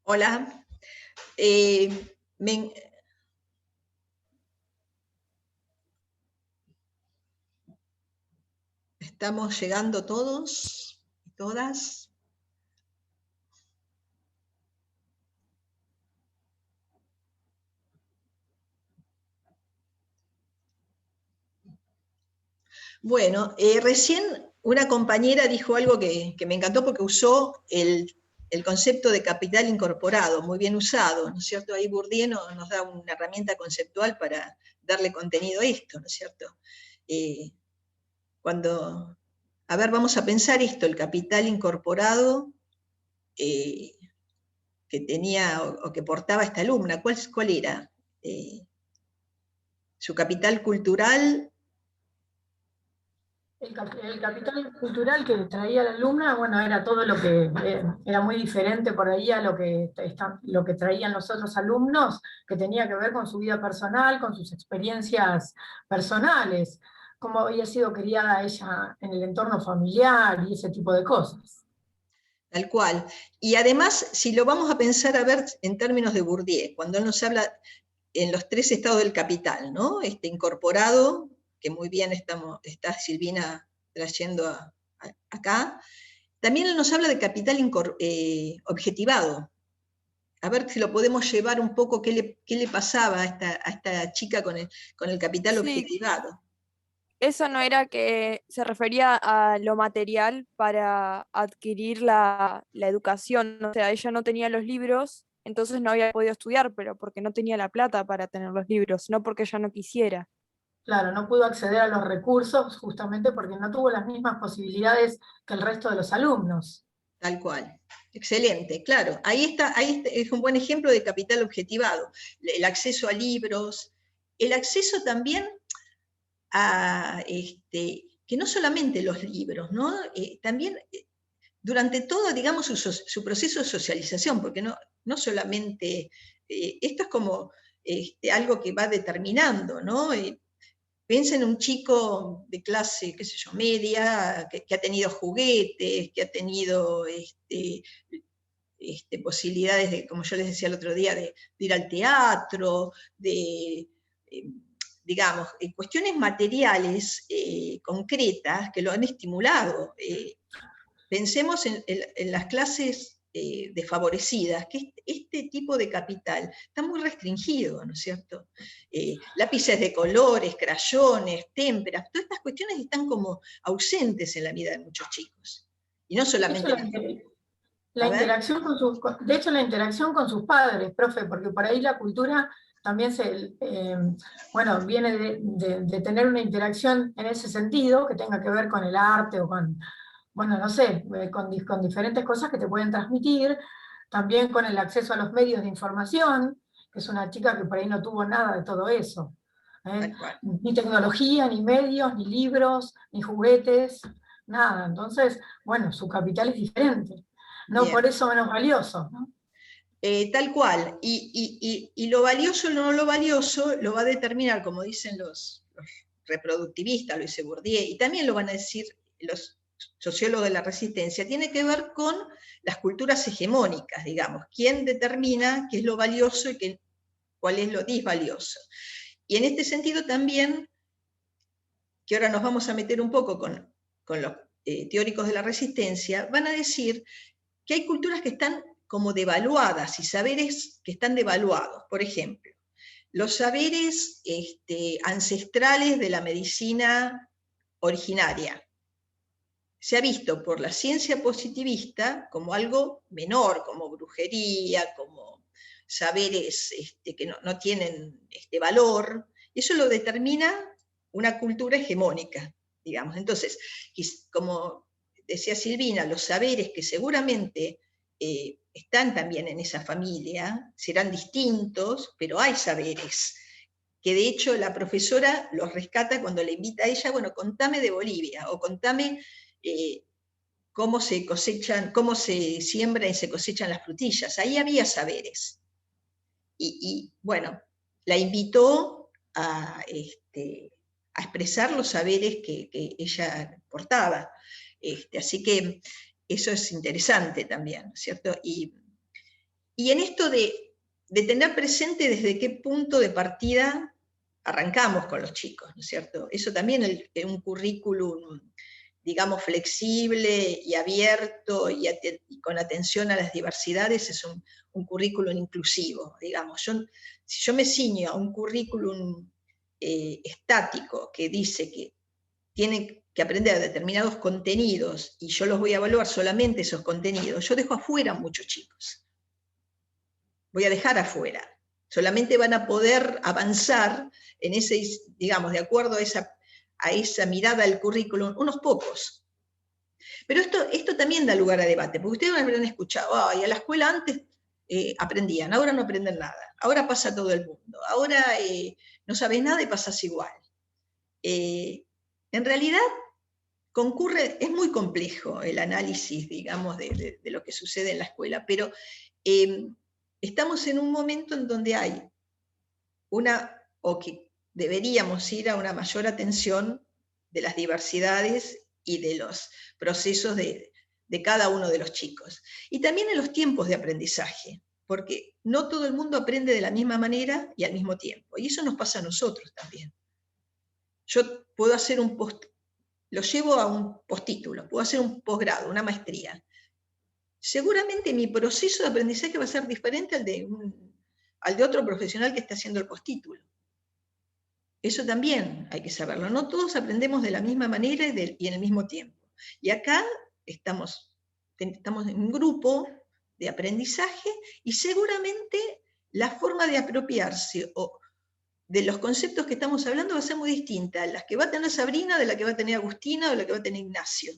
Hola. Eh, me- Estamos llegando todos y todas. Bueno, recién una compañera dijo algo que me encantó porque usó el concepto de capital incorporado, muy bien usado, ¿no es cierto? Ahí Bourdieu nos da una herramienta conceptual para darle contenido a esto, ¿no es cierto? Eh, cuando, a ver, vamos a pensar esto, el capital incorporado eh, que tenía o que portaba esta alumna, ¿cuál era? Su capital cultural. El capital cultural que traía la alumna, bueno, era todo lo que era muy diferente por ahí a lo que traían los otros alumnos, que tenía que ver con su vida personal, con sus experiencias personales, cómo había sido criada ella en el entorno familiar y ese tipo de cosas. Tal cual. Y además, si lo vamos a pensar a ver en términos de Bourdieu, cuando él nos habla en los tres estados del capital, ¿no? Este incorporado, que muy bien está Silvina trayendo acá, también él nos habla de capital objetivado. A ver si lo podemos llevar un poco, qué le pasaba a esta chica con el capital Sí, objetivado. eso no era que se refería a lo material para adquirir la educación. O sea, ella no tenía los libros, entonces no había podido estudiar, pero porque no tenía la plata para tener los libros, no porque ella no quisiera. Claro, no pudo acceder a los recursos justamente porque no tuvo las mismas posibilidades que el resto de los alumnos. Tal cual. Excelente, claro. Es un buen ejemplo de capital objetivado. El acceso a libros, el acceso también a, que no solamente los libros, ¿no? También durante todo, digamos, su proceso de socialización, porque no solamente, esto es como algo que va determinando, ¿no? Piensa en un chico de clase, qué sé yo, media, que ha tenido juguetes, que ha tenido posibilidades de, como yo les decía el otro día, de ir al teatro, eh, digamos, cuestiones materiales concretas que lo han estimulado. Pensemos en las clases desfavorecidas, que este tipo de capital está muy restringido, ¿no es cierto? Lápices de colores, crayones, témperas, todas estas cuestiones están como ausentes en la vida de muchos chicos. Y no De hecho, solamente la a ver. interacción de hecho, la interacción con sus padres, profe, porque por ahí la cultura también bueno, viene de tener una interacción en ese sentido, que tenga que ver con el arte o con, bueno, no sé, con diferentes cosas que te pueden transmitir, también con el acceso a los medios de información, que es una chica que por ahí no tuvo nada de todo eso. ¿Eh? Tal cual. Ni tecnología, ni medios, ni libros, ni juguetes, nada. Entonces, bueno, su capital es diferente, no por Bien. eso menos valioso, ¿no? Tal cual. Y lo valioso o no lo valioso lo va a determinar, como dicen los reproductivistas, lo dice Bourdieu, y también lo van a decir los sociólogos de la resistencia, tiene que ver con las culturas hegemónicas, digamos. ¿Quién determina qué es lo valioso y cuál es lo disvalioso? Y en este sentido también, que ahora nos vamos a meter un poco con los teóricos de la resistencia, van a decir que hay culturas que están como devaluadas y saberes que están devaluados. Por ejemplo, los saberes ancestrales de la medicina originaria. Se ha visto por la ciencia positivista como algo menor, como brujería, como saberes que no tienen valor. Eso lo determina una cultura hegemónica, digamos. Entonces, como decía Silvina, los saberes que seguramente están también en esa familia serán distintos, pero hay saberes que de hecho la profesora los rescata cuando le invita a ella, bueno, contame de Bolivia, o contame eh, cómo se cosechan, cómo se siembran y se cosechan las frutillas. Ahí había saberes. Bueno, la invitó a expresar los saberes que ella portaba. Así que eso es interesante también, ¿cierto? Y en esto de tener presente desde qué punto de partida arrancamos con los chicos, ¿no es cierto? Eso también es un currículum, digamos, flexible y abierto y con atención a las diversidades, es un currículum inclusivo, digamos. Si yo me ciño a un currículum estático que dice que tienen que aprender determinados contenidos y yo los voy a evaluar solamente esos contenidos, yo dejo afuera a muchos chicos. Voy a dejar afuera. Solamente van a poder avanzar en ese, digamos, de acuerdo a esa mirada del currículum, unos pocos. Pero esto también da lugar a debate, porque ustedes habrán escuchado, ay, a la escuela antes aprendían, ahora no aprenden nada, ahora pasa todo el mundo, ahora no sabes nada y pasas igual. En realidad, es muy complejo el análisis, digamos, de lo que sucede en la escuela, pero estamos en un momento en donde hay o que deberíamos ir a una mayor atención de las diversidades y de los procesos de cada uno de los chicos. Y también en los tiempos de aprendizaje, porque no todo el mundo aprende de la misma manera y al mismo tiempo. Y eso nos pasa a nosotros también. Yo puedo hacer lo llevo a un postítulo, puedo hacer un posgrado, una maestría. Seguramente mi proceso de aprendizaje va a ser diferente al de otro profesional que está haciendo el postítulo. Eso también hay que saberlo. No todos aprendemos de la misma manera y en el mismo tiempo. Y acá estamos en un grupo de aprendizaje y seguramente la forma de apropiarse de los conceptos que estamos hablando va a ser muy distinta a las que va a tener Sabrina, de la que va a tener Agustina o de la que va a tener Ignacio.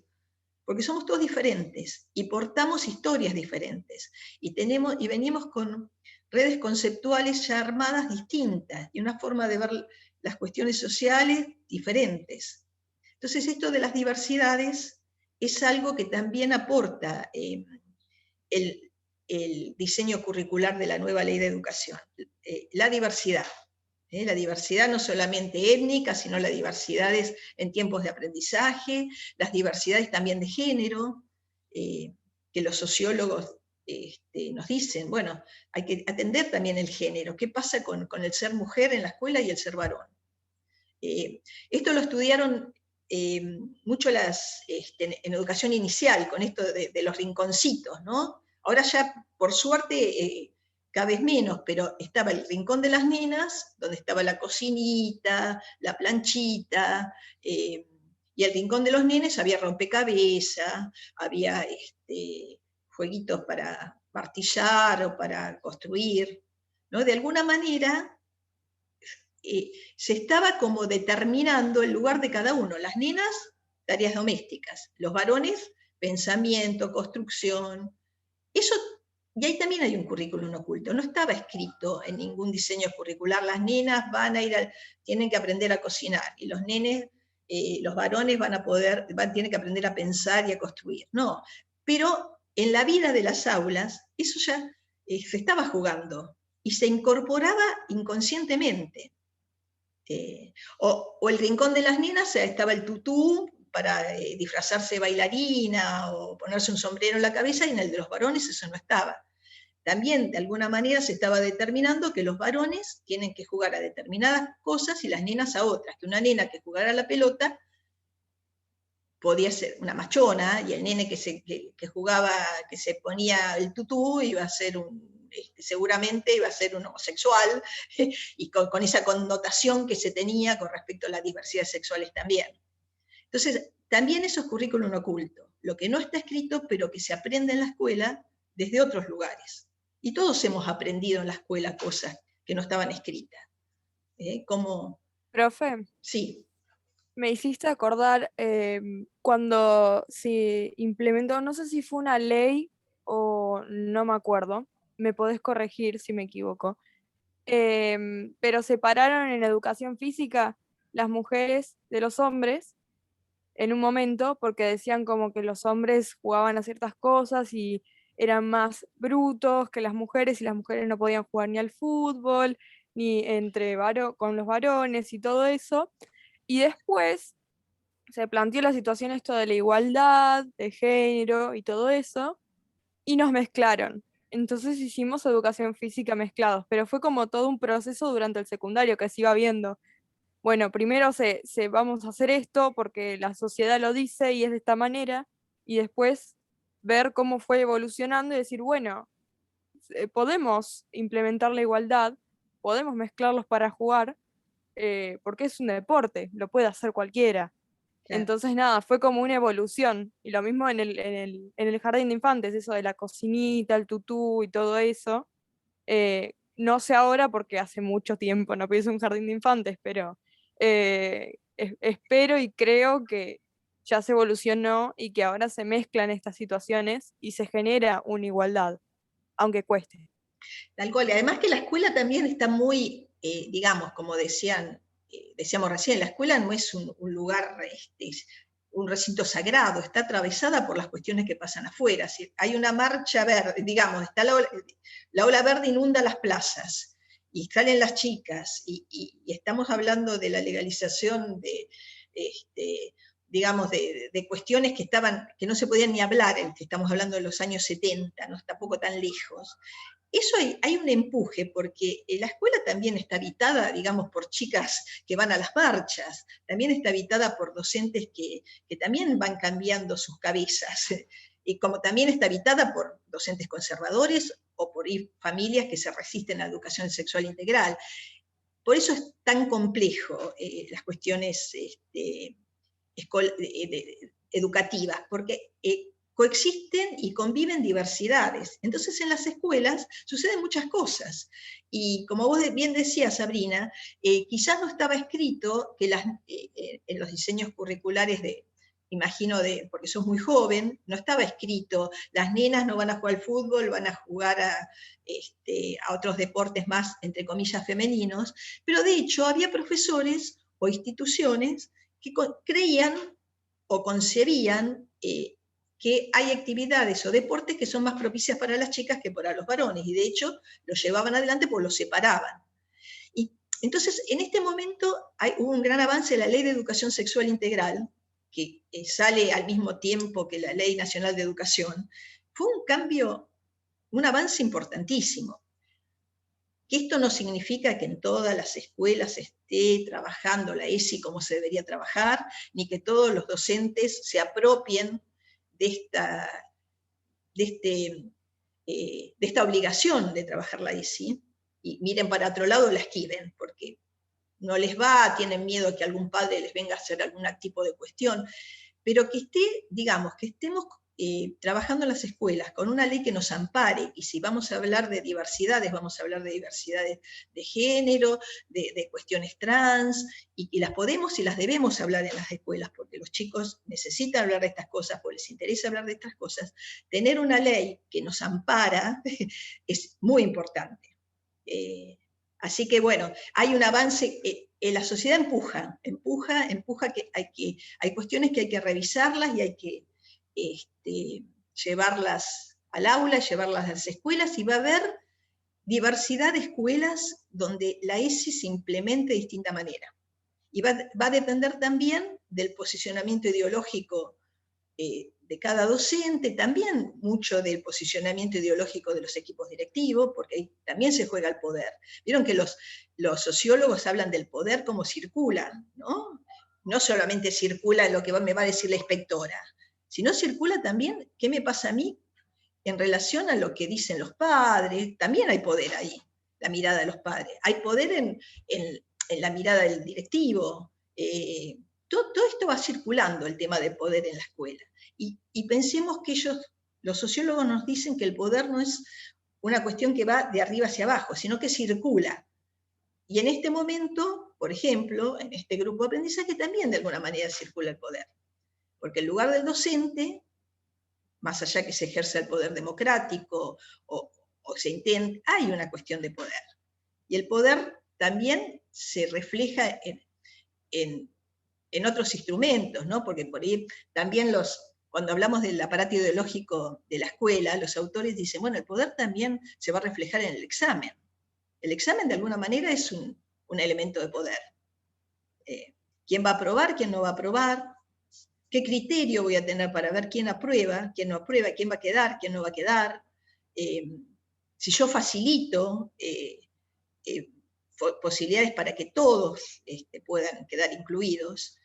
Porque somos todos diferentes y portamos historias diferentes y venimos con redes conceptuales ya armadas distintas y una forma de ver las cuestiones sociales diferentes. Entonces esto de las diversidades es algo que también aporta el diseño curricular de la nueva ley de educación, la diversidad. La diversidad no solamente étnica, sino las diversidades en tiempos de aprendizaje, las diversidades también de género, que los sociólogos nos dicen, bueno, hay que atender también el género, qué pasa con el ser mujer en la escuela y el ser varón. Esto lo estudiaron mucho en educación inicial, con esto de los rinconcitos, ¿no? Ahora ya, por suerte, cada vez menos, pero estaba el rincón de las nenas, donde estaba la cocinita, la planchita, y el rincón de los nenes había rompecabezas, había jueguitos para martillar o para construir, ¿no? De alguna manera se estaba como determinando el lugar de cada uno. Las nenas, tareas domésticas, los varones, pensamiento, construcción. Eso. Y ahí también hay un currículum oculto, no estaba escrito en ningún diseño curricular, las nenas tienen que aprender a cocinar, y los nenes, los varones tienen que aprender a pensar y a construir. No, pero en la vida de las aulas, eso ya se estaba jugando, y se incorporaba inconscientemente. O el rincón de las nenas, estaba el tutú, para disfrazarse de bailarina o ponerse un sombrero en la cabeza, y en el de los varones eso no estaba. También de alguna manera se estaba determinando que los varones tienen que jugar a determinadas cosas y las nenas a otras, que una nena que jugara a la pelota podía ser una machona, y el nene que jugaba, que se ponía el tutú, iba a ser seguramente iba a ser un homosexual, y con esa connotación que se tenía con respecto a las diversidades sexuales también. Entonces, también eso es currículum oculto, lo que no está escrito, pero que se aprende en la escuela desde otros lugares. Y todos hemos aprendido en la escuela cosas que no estaban escritas. Como... Profe, Sí. me hiciste acordar cuando se implementó, no sé si fue una ley o no me acuerdo, me podés corregir si me equivoco, pero separaron en educación física las mujeres de los hombres en un momento, porque decían como que los hombres jugaban a ciertas cosas y eran más brutos que las mujeres, y las mujeres no podían jugar ni al fútbol, ni con los varones y todo eso. Y después se planteó la situación esto de la igualdad, de género y todo eso, y nos mezclaron. Entonces hicimos educación física mezclados, pero fue como todo un proceso durante el secundario que se iba viendo. Bueno, primero vamos a hacer esto porque la sociedad lo dice y es de esta manera, y después ver cómo fue evolucionando y decir, bueno, podemos implementar la igualdad, podemos mezclarlos para jugar, porque es un deporte, lo puede hacer cualquiera. Claro. Entonces, nada, fue como una evolución. Y lo mismo en el jardín de infantes, eso de la cocinita, el tutú y todo eso. No sé ahora porque hace mucho tiempo no pienso en un jardín de infantes, pero espero y creo que ya se evolucionó y que ahora se mezclan estas situaciones y se genera una igualdad, aunque cueste. Tal cual. Y además que la escuela también está muy, digamos, como decíamos recién, la escuela no es un lugar, un recinto sagrado, está atravesada por las cuestiones que pasan afuera. Si hay una marcha verde, digamos, está la ola verde inunda las plazas, y salen las chicas, y estamos hablando de la legalización este, digamos, de cuestiones que no se podían ni hablar, que estamos hablando de los años 70, no tampoco tan lejos. Eso hay un empuje, porque la escuela también está habitada, digamos, por chicas que van a las marchas, también está habitada por docentes que también van cambiando sus cabezas, y como también está habitada por docentes conservadores o por familias que se resisten a la educación sexual integral. Por eso es tan complejo las cuestiones educativas, porque coexisten y conviven diversidades. Entonces en las escuelas suceden muchas cosas. Y como vos bien decías, Sabrina, quizás no estaba escrito que en los diseños curriculares imagino, porque sos muy joven, no estaba escrito, las nenas no van a jugar al fútbol, van a jugar a otros deportes más, entre comillas, femeninos, pero de hecho había profesores o instituciones que creían o concebían que hay actividades o deportes que son más propicias para las chicas que para los varones, y de hecho los llevaban adelante porque los separaban. Y entonces, en este momento hubo un gran avance en la Ley de Educación Sexual Integral, que sale al mismo tiempo que la Ley Nacional de Educación. Fue un cambio, un avance importantísimo. Que esto no significa que en todas las escuelas esté trabajando la ESI como se debería trabajar, ni que todos los docentes se apropien de esta obligación de trabajar la ESI, y miren para otro lado, la esquiven, porque no les va, tienen miedo que algún padre les venga a hacer algún tipo de cuestión, pero que digamos, que estemos trabajando en las escuelas con una ley que nos ampare, y si vamos a hablar de diversidades, vamos a hablar de diversidades de género, de cuestiones trans, y las podemos y las debemos hablar en las escuelas, porque los chicos necesitan hablar de estas cosas, porque les interesa hablar de estas cosas. Tener una ley que nos ampara es muy importante. Así que bueno, hay un avance, la sociedad empuja que hay cuestiones que hay que revisarlas y hay que llevarlas al aula, llevarlas a las escuelas, y va a haber diversidad de escuelas donde la ESI se implemente de distinta manera. Y va a depender también del posicionamiento ideológico de cada docente, también mucho del posicionamiento ideológico de los equipos directivos, porque ahí también se juega el poder. Vieron que los sociólogos hablan del poder como circula, ¿no? No solamente circula lo que me va a decir la inspectora, sino circula también qué me pasa a mí en relación a lo que dicen los padres. También hay poder ahí, la mirada de los padres. Hay poder en la mirada del directivo. Todo esto va circulando, el tema del poder en la escuela. Y pensemos que los sociólogos nos dicen que el poder no es una cuestión que va de arriba hacia abajo, sino que circula. Y en este momento, por ejemplo, en este grupo de aprendizaje también de alguna manera circula el poder. Porque el lugar del docente, más allá que se ejerza el poder democrático o se intenta, hay una cuestión de poder. Y el poder también se refleja en otros instrumentos, ¿no? Porque por ahí también cuando hablamos del aparato ideológico de la escuela, los autores dicen, bueno, el poder también se va a reflejar en el examen. El examen de alguna manera es un elemento de poder. ¿Quién va a aprobar? ¿Quién no va a aprobar? ¿Qué criterio voy a tener para ver quién aprueba, quién no aprueba, quién va a quedar, quién no va a quedar? si yo facilito posibilidades para que todos puedan quedar incluidos,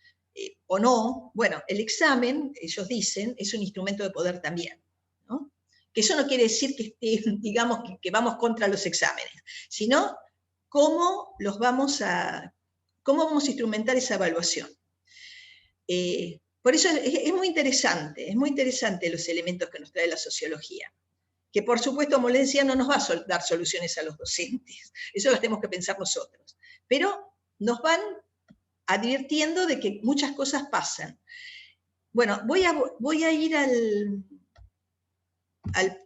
o no, bueno, el examen, ellos dicen, es un instrumento de poder también, ¿no? Que eso no quiere decir que digamos que vamos contra los exámenes, sino cómo vamos a instrumentar esa evaluación. Por eso es muy interesante los elementos que nos trae la sociología, que por supuesto, como les decía, no nos va a dar soluciones a los docentes, eso lo tenemos que pensar nosotros, pero nos van advirtiendo de que muchas cosas pasan. Bueno, voy a ir al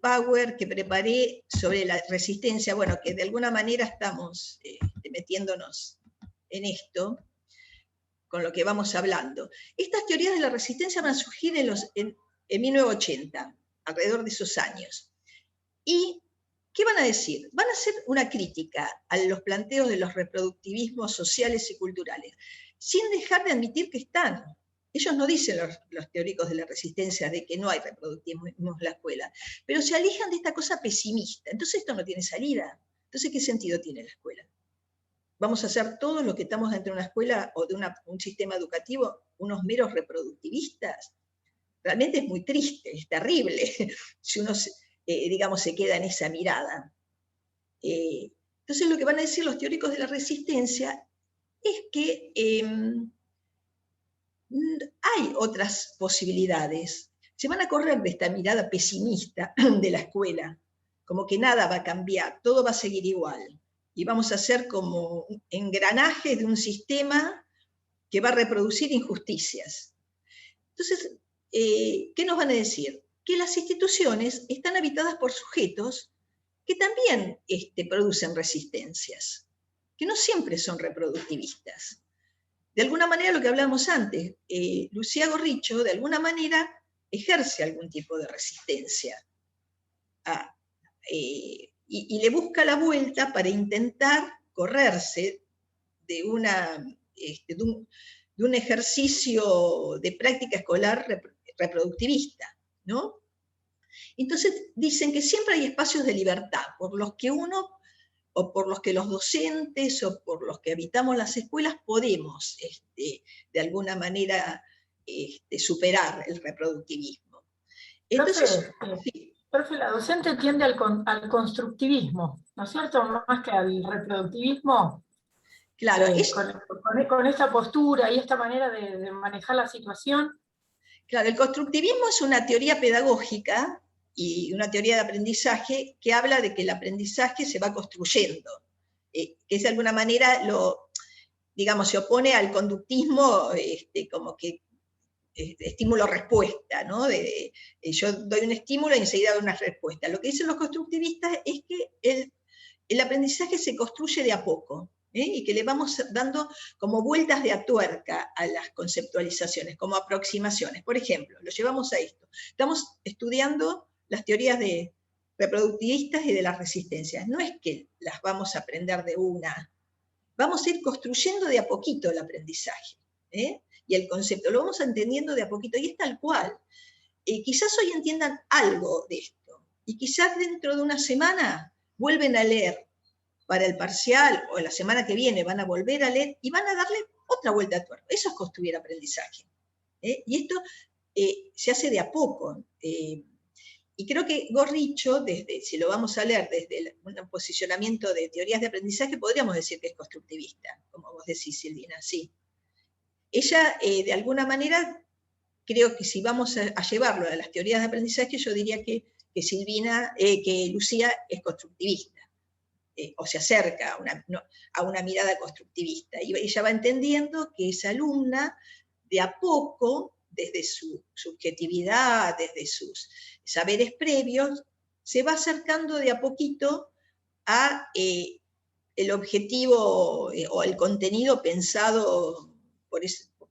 Power que preparé sobre la resistencia, bueno, que de alguna manera estamos metiéndonos en esto, con lo que vamos hablando. Estas teorías de la resistencia van a surgir en 1980, alrededor de esos años. ¿Y qué van a decir? Van a hacer una crítica a los planteos de los reproductivismos sociales y culturales, sin dejar de admitir que están. Ellos no dicen, los teóricos de la resistencia, de que no hay reproductivismo en la escuela, pero se alejan de esta cosa pesimista. Entonces esto no tiene salida. Entonces, ¿qué sentido tiene la escuela? ¿Vamos a ser todos los que estamos dentro de una escuela o de un sistema educativo unos meros reproductivistas? Realmente es muy triste, es terrible, si uno, digamos, se queda en esa mirada. Entonces lo que van a decir los teóricos de la resistencia es que hay otras posibilidades. Se van a correr de esta mirada pesimista de la escuela, como que nada va a cambiar, todo va a seguir igual. Y vamos a ser como engranajes de un sistema que va a reproducir injusticias. Entonces, ¿qué nos van a decir? Que las instituciones están habitadas por sujetos que también producen resistencias, que no siempre son reproductivistas. De alguna manera, lo que hablamos antes, Lucía Gorricho, de alguna manera, ejerce algún tipo de resistencia y le busca la vuelta para intentar correrse de un ejercicio de práctica escolar reproductivista, ¿no? Entonces dicen que siempre hay espacios de libertad por los que uno, o por los que los docentes, o por los que habitamos las escuelas, podemos, de alguna manera, superar el reproductivismo. Entonces, Profe, la docente tiende al constructivismo, ¿no es cierto? Más que al reproductivismo. Claro, con esta postura y esta manera de manejar la situación. Claro, el constructivismo es una teoría pedagógica y una teoría de aprendizaje que habla de que el aprendizaje se va construyendo, que es de alguna manera, digamos, se opone al conductismo como que estímulo-respuesta, ¿no? Yo doy un estímulo y enseguida doy una respuesta. Lo que dicen los constructivistas es que el aprendizaje se construye de a poco, y que le vamos dando como vueltas de tuerca a las conceptualizaciones, como aproximaciones. Por ejemplo, lo llevamos a esto. Estamos estudiando las teorías reproductivistas y de las resistencias. No es que las vamos a aprender de una, vamos a ir construyendo de a poquito el aprendizaje, y el concepto, lo vamos entendiendo de a poquito, y es tal cual. Quizás hoy entiendan algo de esto, y quizás dentro de una semana vuelven a leer para el parcial, o la semana que viene van a volver a leer, y van a darle otra vuelta a tuerca. Eso es construir aprendizaje. Y esto se hace de a poco. Y creo que Gorricho, si lo vamos a leer desde un posicionamiento de teorías de aprendizaje, podríamos decir que es constructivista, como vos decís, Silvina, sí. Ella, de alguna manera, creo que si vamos a llevarlo a las teorías de aprendizaje, yo diría que Lucía es constructivista, o se acerca a una mirada constructivista. Y ella va entendiendo que esa alumna, de a poco, desde su subjetividad, desde sus saberes previos, se va acercando de a poquito a el objetivo o el contenido pensado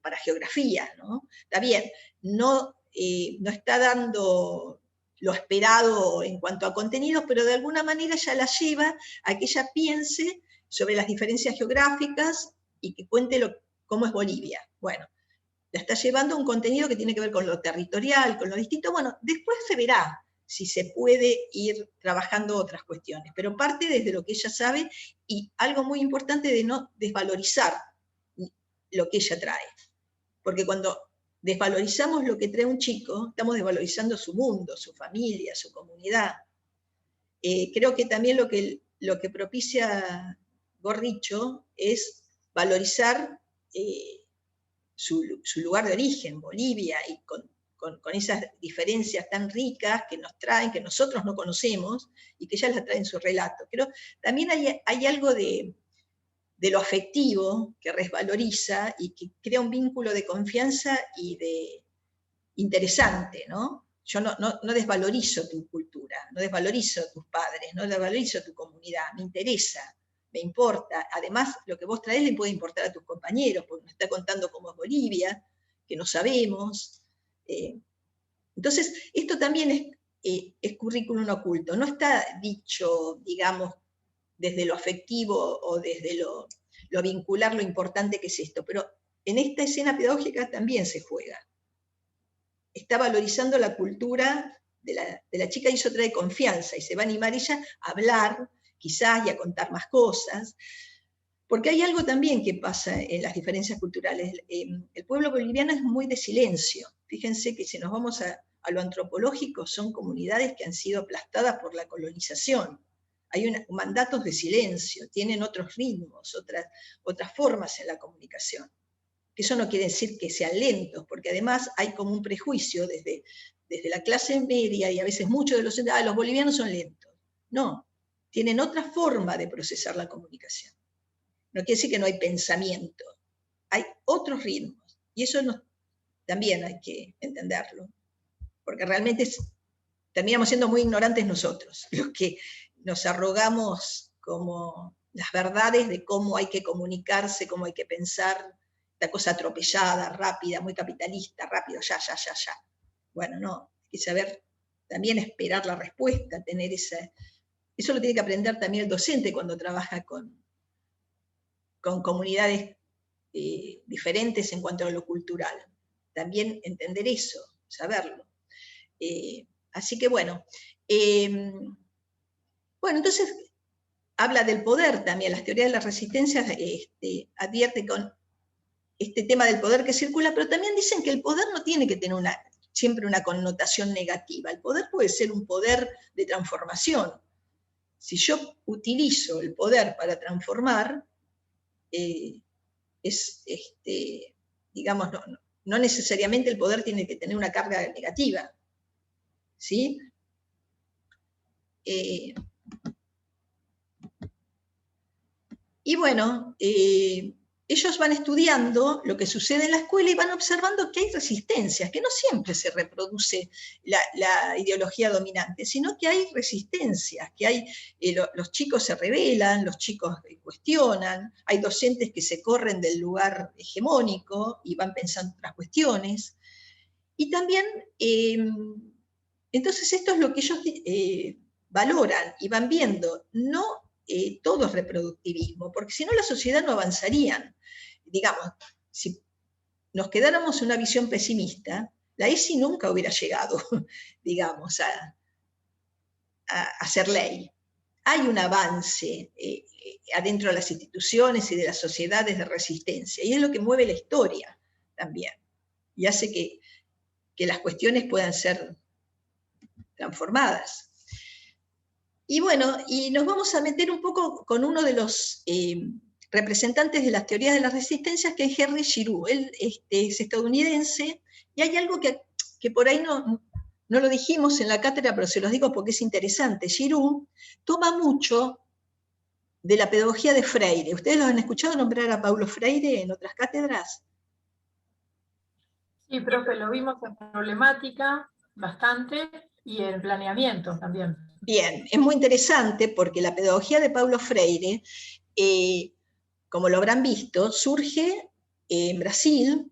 para geografía, ¿no? Está bien, no está dando lo esperado en cuanto a contenidos, pero de alguna manera ya la lleva a que ella piense sobre las diferencias geográficas y que cuente cómo es Bolivia. Bueno, la está llevando a un contenido que tiene que ver con lo territorial, con lo distinto. Bueno, después se verá si se puede ir trabajando otras cuestiones, pero parte desde lo que ella sabe, y algo muy importante de no desvalorizar lo que ella trae. Porque cuando desvalorizamos lo que trae un chico, estamos desvalorizando su mundo, su familia, su comunidad. Creo que también lo que propicia Gorricho es valorizar su lugar de origen, Bolivia, y con esas diferencias tan ricas que nos traen, que nosotros no conocemos, y que ella las trae en su relato. Pero también hay algo de lo afectivo que resvaloriza y que crea un vínculo de confianza y de interesante, ¿no? Yo no desvalorizo tu cultura, no desvalorizo tus padres, no desvalorizo tu comunidad, me interesa, me importa. Además, lo que vos traes le puede importar a tus compañeros, porque nos está contando cómo es Bolivia, que no sabemos. Entonces, esto también es currículum oculto, no está dicho, digamos, desde lo afectivo o desde lo vincular, lo importante que es esto, pero en esta escena pedagógica también se juega. Está valorizando la cultura de la chica, y eso trae confianza, y se va a animar ella a hablar, quizás, y a contar más cosas, porque hay algo también que pasa en las diferencias culturales. El pueblo boliviano es muy de silencio. Fíjense que si nos vamos a lo antropológico, son comunidades que han sido aplastadas por la colonización. Hay mandatos de silencio, tienen otros ritmos, otras formas en la comunicación. Eso no quiere decir que sean lentos, porque además hay como un prejuicio desde la clase media, y a veces muchos de los bolivianos son lentos. No, tienen otra forma de procesar la comunicación. No quiere decir que no hay pensamiento, hay otros ritmos, y eso también hay que entenderlo, porque realmente terminamos siendo muy ignorantes nosotros, los que nos arrogamos como las verdades de cómo hay que comunicarse, cómo hay que pensar, esta cosa atropellada, rápida, muy capitalista, rápido, ya. Bueno, no, hay que saber también esperar la respuesta, tener eso lo tiene que aprender también el docente cuando trabaja con comunidades diferentes en cuanto a lo cultural. También entender eso, saberlo. Así que bueno, entonces habla del poder también. Las teorías de las resistencias advierte con este tema del poder que circula, pero también dicen que el poder no tiene que tener siempre una connotación negativa. El poder puede ser un poder de transformación. Si yo utilizo el poder para transformar, digamos, no necesariamente el poder tiene que tener una carga negativa, ¿sí? Y bueno, ellos van estudiando lo que sucede en la escuela y van observando que hay resistencias, que no siempre se reproduce la ideología dominante, sino que hay resistencias, que hay, los chicos se rebelan, los chicos cuestionan, hay docentes que se corren del lugar hegemónico y van pensando otras cuestiones. Y también, entonces esto es lo que ellos valoran y van viendo, no todo es reproductivismo, porque si no la sociedad no avanzaría. Digamos, si nos quedáramos en una visión pesimista, la ESI nunca hubiera llegado, digamos, a ser ley. Hay un avance adentro de las instituciones y de las sociedades de resistencia, y es lo que mueve la historia también, y hace que las cuestiones puedan ser transformadas. Y bueno, y nos vamos a meter un poco con uno de los representantes de las teorías de las resistencias, que es Henry Giroux. Él es estadounidense, y hay algo que por ahí no lo dijimos en la cátedra, pero se los digo porque es interesante. Giroux toma mucho de la pedagogía de Freire. ¿Ustedes lo han escuchado nombrar a Paulo Freire en otras cátedras? Sí, profe, lo vimos en problemática bastante y en planeamiento también. Bien, es muy interesante porque la pedagogía de Paulo Freire, como lo habrán visto, surge en Brasil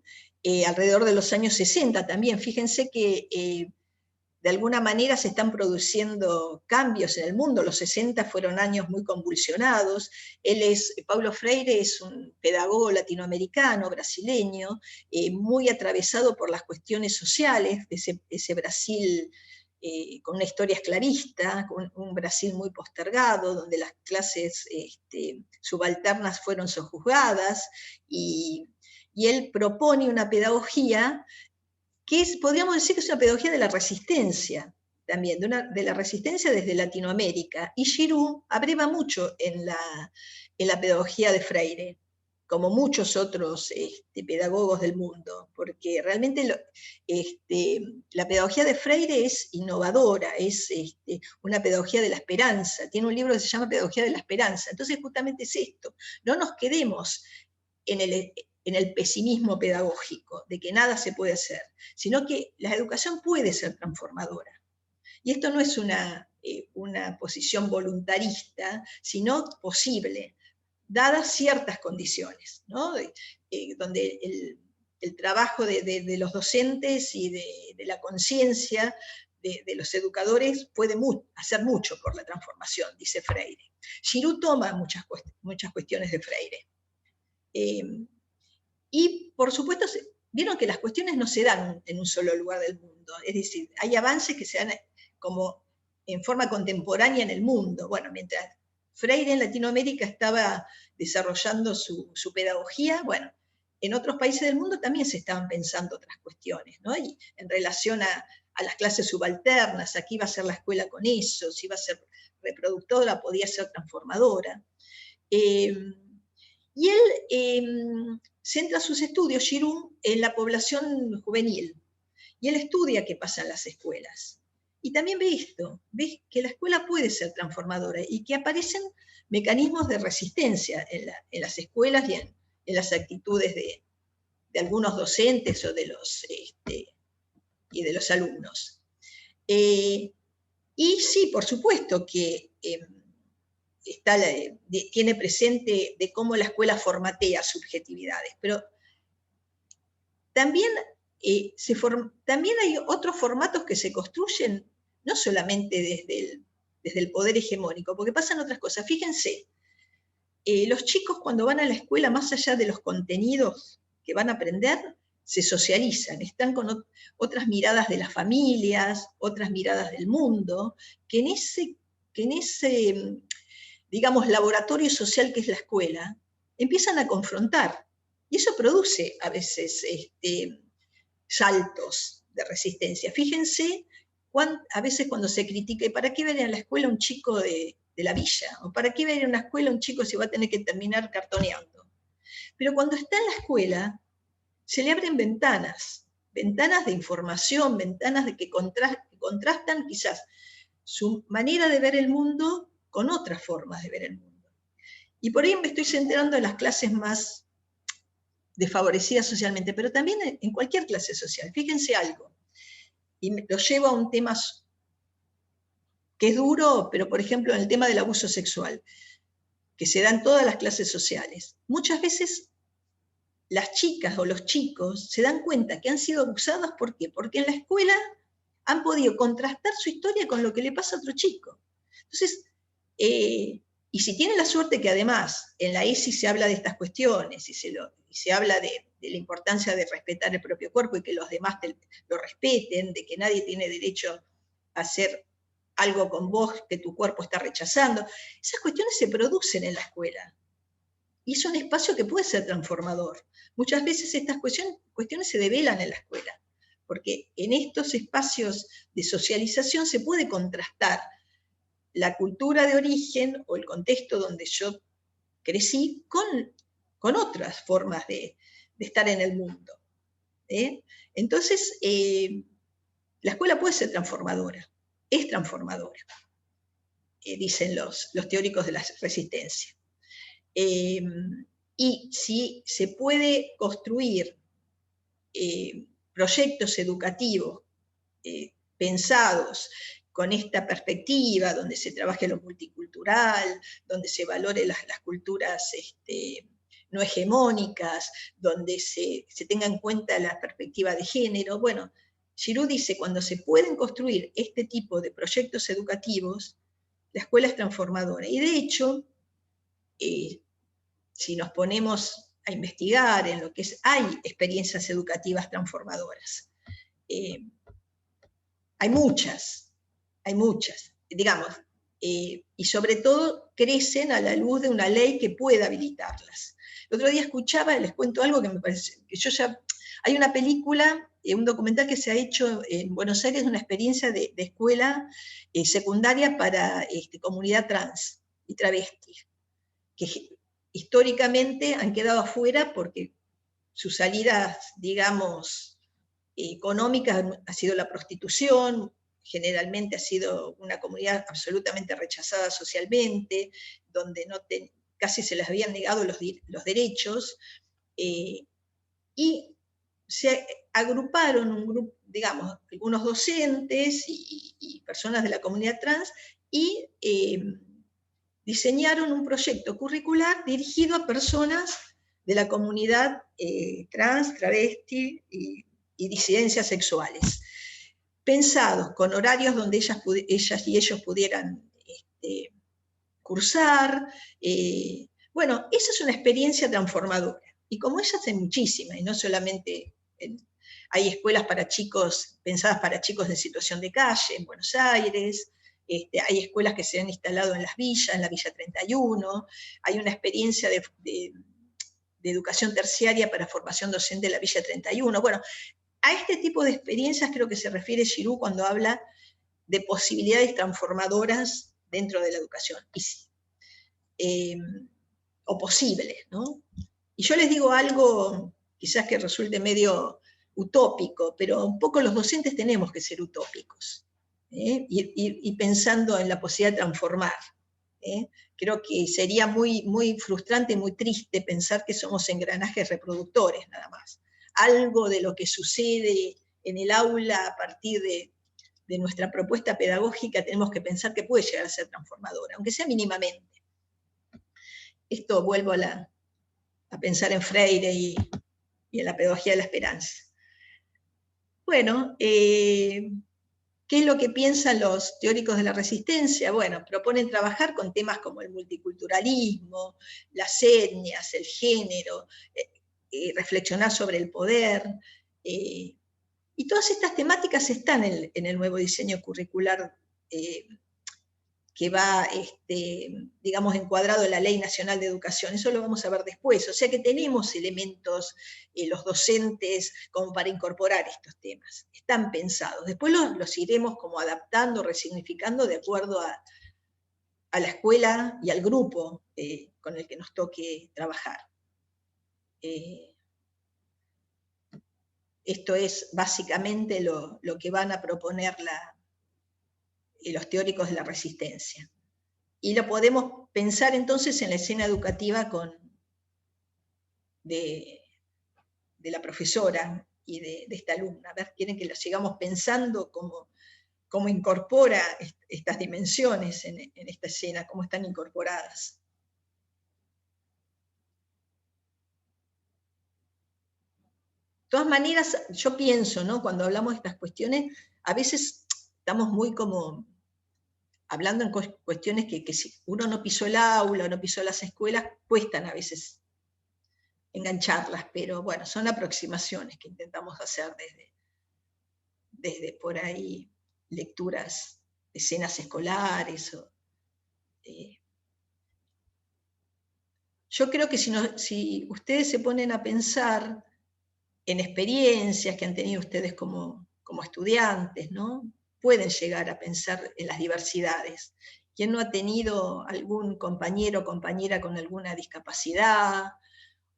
alrededor de los años 60 también. Fíjense que de alguna manera se están produciendo cambios en el mundo. Los 60 fueron años muy convulsionados. Paulo Freire es un pedagogo latinoamericano, brasileño, muy atravesado por las cuestiones sociales de ese Brasil con una historia esclavista, con un Brasil muy postergado, donde las clases subalternas fueron sojuzgadas, y él propone una pedagogía que podríamos decir que es una pedagogía de la resistencia, también, de la resistencia desde Latinoamérica. Y Giroux abreva mucho en la pedagogía de Freire, como muchos otros pedagogos del mundo, porque realmente la pedagogía de Freire es innovadora, es una pedagogía de la esperanza. Tiene un libro que se llama Pedagogía de la Esperanza. Entonces justamente es esto, no nos quedemos en el pesimismo pedagógico, de que nada se puede hacer, sino que la educación puede ser transformadora. Y esto no es una posición voluntarista, sino posible, dadas ciertas condiciones, ¿no? Donde el trabajo de los docentes y de la conciencia de los educadores puede hacer mucho por la transformación, dice Freire. Giroux toma muchas cuestiones de Freire. Y por supuesto, vieron que las cuestiones no se dan en un solo lugar del mundo, es decir, hay avances que se dan como en forma contemporánea en el mundo. Bueno, mientras Freire en Latinoamérica estaba desarrollando su pedagogía, bueno, en otros países del mundo también se estaban pensando otras cuestiones, ¿no? Y en relación a las clases subalternas, aquí va a ser la escuela con eso, si va a ser reproductora, podía ser transformadora. Y él centra sus estudios, Giroux, en la población juvenil. Y él estudia qué pasa en las escuelas. Y también ve esto, ve que la escuela puede ser transformadora y que aparecen mecanismos de resistencia en las escuelas y en las actitudes de algunos docentes o de los alumnos. Y sí, por supuesto que tiene presente de cómo la escuela formatea subjetividades, pero también, también hay otros formatos que se construyen, no solamente desde el poder hegemónico, porque pasan otras cosas. Fíjense, los chicos cuando van a la escuela, más allá de los contenidos que van a aprender, se socializan, están con otras miradas de las familias, otras miradas del mundo, que en ese digamos, laboratorio social que es la escuela, empiezan a confrontar. Y eso produce a veces saltos de resistencia. Fíjense, a veces cuando se critica, ¿para qué va a ir a la escuela un chico de la villa? ¿O para qué va a ir a una escuela un chico si va a tener que terminar cartoneando? Pero cuando está en la escuela, se le abren ventanas de información, ventanas que contrastan quizás su manera de ver el mundo con otras formas de ver el mundo. Y por ahí me estoy centrando en las clases más desfavorecidas socialmente, pero también en cualquier clase social. Fíjense algo, y lo llevo a un tema que es duro, pero por ejemplo en el tema del abuso sexual, que se da en todas las clases sociales. Muchas veces las chicas o los chicos se dan cuenta que han sido abusados, ¿por qué? Porque en la escuela han podido contrastar su historia con lo que le pasa a otro chico. Entonces, y si tiene la suerte que además en la ESI se habla de estas cuestiones, y se habla de la importancia de respetar el propio cuerpo y que los demás lo respeten, de que nadie tiene derecho a hacer algo con vos que tu cuerpo está rechazando, esas cuestiones se producen en la escuela. Y es un espacio que puede ser transformador. Muchas veces estas cuestiones se develan en la escuela, porque en estos espacios de socialización se puede contrastar la cultura de origen o el contexto donde yo crecí con otras formas de estar en el mundo. Entonces, la escuela puede ser transformadora, es transformadora, dicen los teóricos de la resistencia. Y si se puede construir proyectos educativos pensados con esta perspectiva, donde se trabaje lo multicultural, donde se valore las culturas no hegemónicas, donde se tenga en cuenta la perspectiva de género. Bueno, Giroux dice, cuando se pueden construir este tipo de proyectos educativos, la escuela es transformadora. Y de hecho, si nos ponemos a investigar en lo que hay experiencias educativas transformadoras. Hay muchas, hay muchas, digamos, y sobre todo crecen a la luz de una ley que pueda habilitarlas. El otro día escuchaba, les cuento algo que me parece, que yo ya, hay una película, un documental que se ha hecho en Buenos Aires, una experiencia de escuela secundaria para comunidad trans y travesti, que históricamente han quedado afuera porque sus salidas, digamos, económicas ha sido la prostitución, generalmente ha sido una comunidad absolutamente rechazada socialmente, donde casi se les habían negado los derechos, y se agruparon un grupo, digamos, algunos docentes y personas de la comunidad trans, y diseñaron un proyecto curricular dirigido a personas de la comunidad trans, travesti y disidencias sexuales, pensados con horarios donde ellas y ellos pudieran cursar. Bueno, esa es una experiencia transformadora. Y como ellas hay muchísimas, y no solamente hay escuelas para chicos, pensadas para chicos en situación de calle, en Buenos Aires, hay escuelas que se han instalado en las villas, en la Villa 31, hay una experiencia de educación terciaria para formación docente en la Villa 31. Bueno, a este tipo de experiencias creo que se refiere Giroux cuando habla de posibilidades transformadoras dentro de la educación, o posibles, ¿no? Y yo les digo algo, quizás que resulte medio utópico, pero un poco los docentes tenemos que ser utópicos, y pensando en la posibilidad de transformar. Creo que sería muy, muy frustrante, muy triste pensar que somos engranajes reproductores nada más. Algo de lo que sucede en el aula a partir de nuestra propuesta pedagógica tenemos que pensar que puede llegar a ser transformadora, aunque sea mínimamente. Esto vuelvo a pensar en Freire y en la pedagogía de la esperanza. Bueno, ¿qué es lo que piensan los teóricos de la resistencia? Bueno, proponen trabajar con temas como el multiculturalismo, las etnias, el género, reflexionar sobre el poder, y todas estas temáticas están en el nuevo diseño curricular que va, digamos, encuadrado en la Ley Nacional de Educación. Eso lo vamos a ver después. O sea que tenemos elementos, los docentes, como para incorporar estos temas. Están pensados. Después los iremos como adaptando, resignificando de acuerdo a la escuela y al grupo con el que nos toque trabajar. Esto es básicamente lo que van a proponer los teóricos de la resistencia. Y lo podemos pensar entonces en la escena educativa de la profesora y de esta alumna. A ver, quieren que lo sigamos pensando cómo incorpora estas dimensiones en esta escena, cómo están incorporadas. De todas maneras, yo pienso, ¿no? Cuando hablamos de estas cuestiones, a veces estamos muy como hablando en cuestiones que si uno no pisó el aula, no pisó las escuelas, cuestan a veces engancharlas, pero bueno, son aproximaciones que intentamos hacer desde por ahí lecturas de escenas escolares. Yo creo que si ustedes se ponen a pensar en experiencias que han tenido ustedes como estudiantes, ¿no? Pueden llegar a pensar en las diversidades. ¿Quién no ha tenido algún compañero o compañera con alguna discapacidad,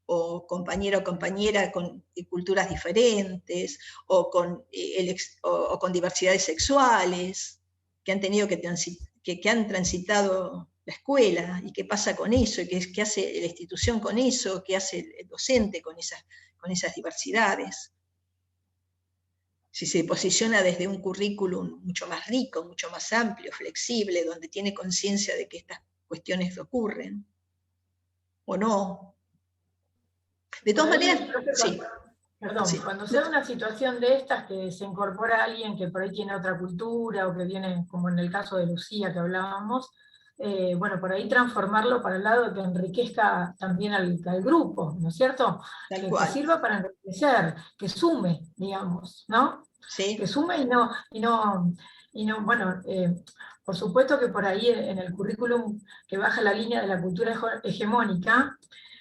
o compañero o compañera con culturas diferentes, o con diversidades sexuales, que han tenido que han transitado la escuela, y qué pasa con eso, y qué hace la institución con eso, qué hace el docente con esas diversidades? Si se posiciona desde un currículum mucho más rico, mucho más amplio, flexible, donde tiene conciencia de que estas cuestiones ocurren, o no. De todas maneras, sí. Perdón, sí. Cuando se da una situación de estas que se incorpora a alguien que por ahí tiene otra cultura, o que viene, como en el caso de Lucía que hablábamos, bueno, por ahí transformarlo para el lado que enriquezca también al grupo, ¿no es cierto? Que sirva para enriquecer, que sume, digamos, ¿no? Sí. que sume bueno, por supuesto que por ahí en el currículum que baja la línea de la cultura hegemónica,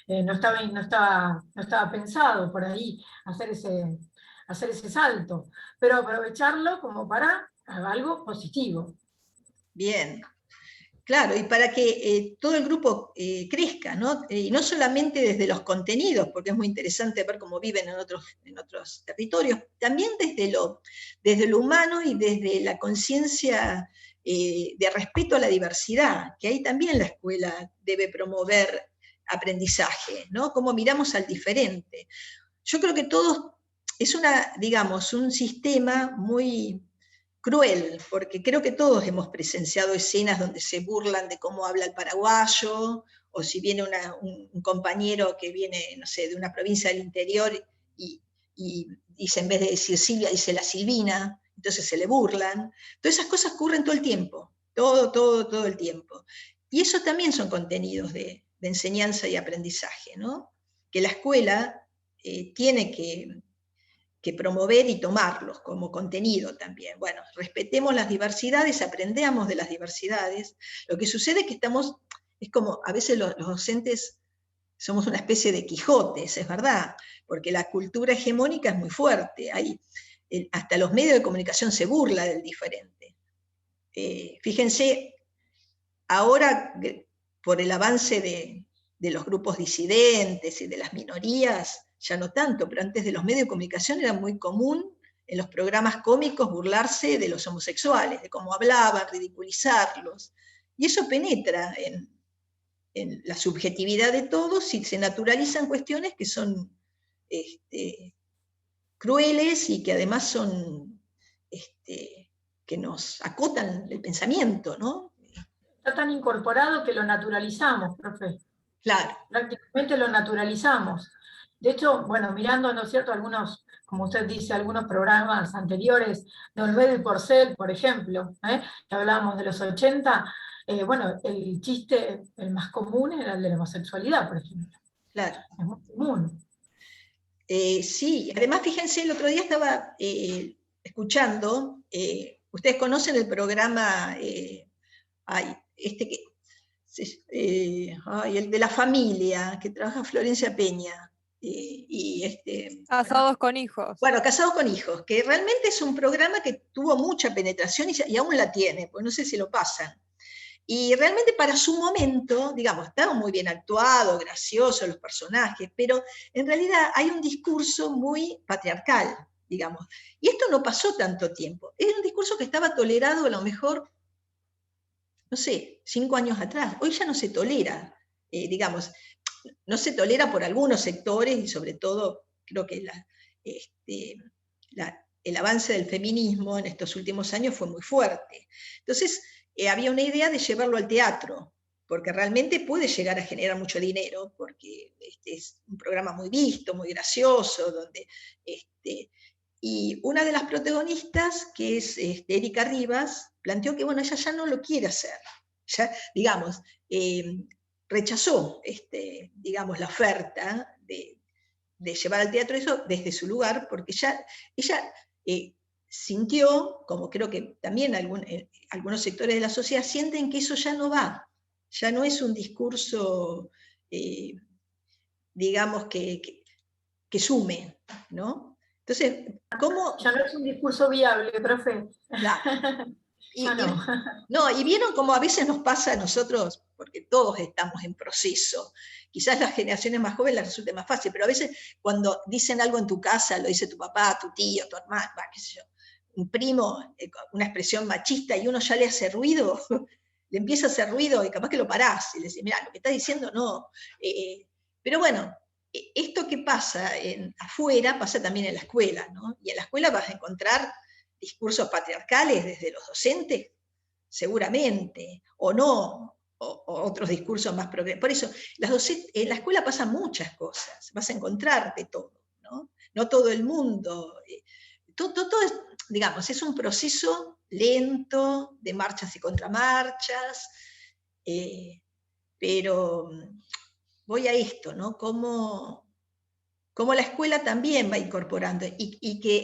no estaba pensado por ahí hacer ese salto, pero aprovecharlo como para algo positivo. Bien. Claro, y para que todo el grupo crezca, ¿no? Y no solamente desde los contenidos, porque es muy interesante ver cómo viven en otros territorios, también desde lo humano y desde la conciencia de respeto a la diversidad, que ahí también la escuela debe promover aprendizaje, ¿no? Cómo miramos al diferente. Yo creo que todos, es digamos, un sistema muy cruel, porque creo que todos hemos presenciado escenas donde se burlan de cómo habla el paraguayo, o si viene un compañero que viene, no sé, de una provincia del interior y dice, en vez de decir Silvia, dice la Silvina, entonces se le burlan. Todas esas cosas ocurren todo el tiempo, todo el tiempo. Y eso también son contenidos de enseñanza y aprendizaje, ¿no? Que la escuela tiene que promover y tomarlos como contenido también. Bueno, respetemos las diversidades, aprendamos de las diversidades. Lo que sucede es que es como a veces los docentes somos una especie de Quijotes, es verdad, porque la cultura hegemónica es muy fuerte. Hasta los medios de comunicación se burla del diferente. Fíjense, ahora por el avance de los grupos disidentes y de las minorías, ya no tanto, pero antes de los medios de comunicación era muy común en los programas cómicos burlarse de los homosexuales, de cómo hablaban, ridiculizarlos. Y eso penetra en la subjetividad de todos y se naturalizan cuestiones que son crueles y que además son que nos acotan el pensamiento, ¿no? Está tan incorporado que lo naturalizamos, profe. Claro. Prácticamente lo naturalizamos. De hecho, bueno, mirando, ¿no es cierto?, algunos, como usted dice, algunos programas anteriores de Olmedo y Porcel, por ejemplo, que hablábamos de los 80, bueno, el chiste, el más común era el de la homosexualidad, por ejemplo. Claro. Es muy común. Sí, además fíjense, el otro día estaba escuchando, ustedes conocen el programa, el de la familia, que trabaja Florencia Peña, Casados con hijos. Bueno, Casados con Hijos, que realmente es un programa que tuvo mucha penetración y aún la tiene, pues no sé si lo pasan. Y realmente para su momento, digamos, estaba muy bien actuado, gracioso los personajes, pero en realidad hay un discurso muy patriarcal, digamos. Y esto no pasó tanto tiempo. Es un discurso que estaba tolerado a lo mejor, no sé, 5 años atrás. Hoy ya no se tolera, digamos, no se tolera por algunos sectores y sobre todo creo que el avance del feminismo en estos últimos años fue muy fuerte. Entonces, había una idea de llevarlo al teatro, porque realmente puede llegar a generar mucho dinero, porque es un programa muy visto, muy gracioso, donde y una de las protagonistas, que es Erika Rivas, planteó que bueno, ella ya no lo quiere hacer. Ya, digamos, rechazó digamos, la oferta de llevar al teatro eso desde su lugar, porque ella sintió, como creo que también algunos sectores de la sociedad sienten que eso ya no va, ya no es un discurso, digamos, que sume, ¿no? Entonces, ¿cómo? Ya no es un discurso viable, profe. Claro. Ya no. No, y vieron como a veces nos pasa a nosotros, porque todos estamos en proceso. Quizás las generaciones más jóvenes les resulte más fácil, pero a veces cuando dicen algo en tu casa, lo dice tu papá, tu tío, tu hermano, qué sé yo, un primo, una expresión machista, y uno ya le hace ruido, le empieza a hacer ruido y capaz que lo parás y le decís, mira, lo que estás diciendo no. Pero bueno, esto que pasa afuera pasa también en la escuela, ¿no? Y en la escuela vas a encontrar discursos patriarcales desde los docentes, seguramente, o no, o otros discursos más progresivos. Por eso, en la escuela pasan muchas cosas, vas a encontrar de todo, ¿no? No todo el mundo, todo es, digamos, es un proceso lento, de marchas y contramarchas, pero voy a esto, ¿no? Cómo la escuela también va incorporando, y que